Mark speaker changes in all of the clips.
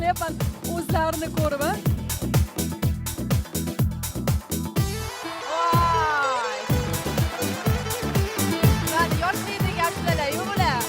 Speaker 1: o'ylayapman o'zlarini ko'rib. Voy! Qani yoshlikni gaplar-yu bular.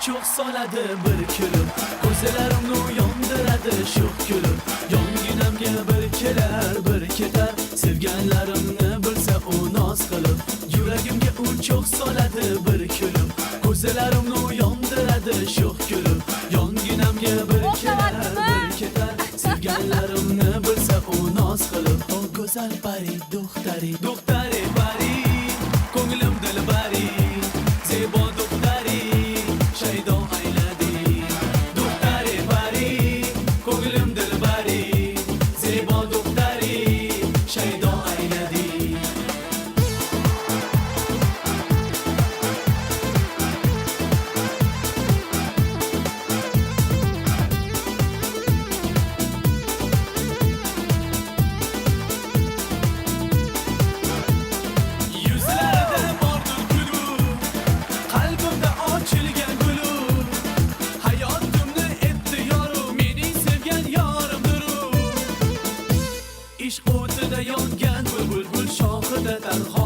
Speaker 2: Çok soladi bir kulib, ko'zlarimni yondiradi sho'x kulib. Yonginamga bir kelar, bir ketar, sevganlarimni bilsa u noz qilib. Yuragimga u cho'x soladi bir kulib, ko'zlarimni yondiradi sho'x kulib. Yonginamga bir kelar, bir ketar, sevganlarimni bilsa u noz qilib. O go'zal pari, do'xtari, do'xtari pari, ko'nglim dilbari, zebo do'xtari. Shaydo ayladi, do'xtari pari, ko'nglim dilbari, zebo do'xtari, shaydo ayladi. Yuzlarida bordir kulgu, qalbimda ochilgan gulur. Hayotimni etdi yoru, mening sevgan yorimdir u. Ishq o'tida yongan bulbul shoxida tanho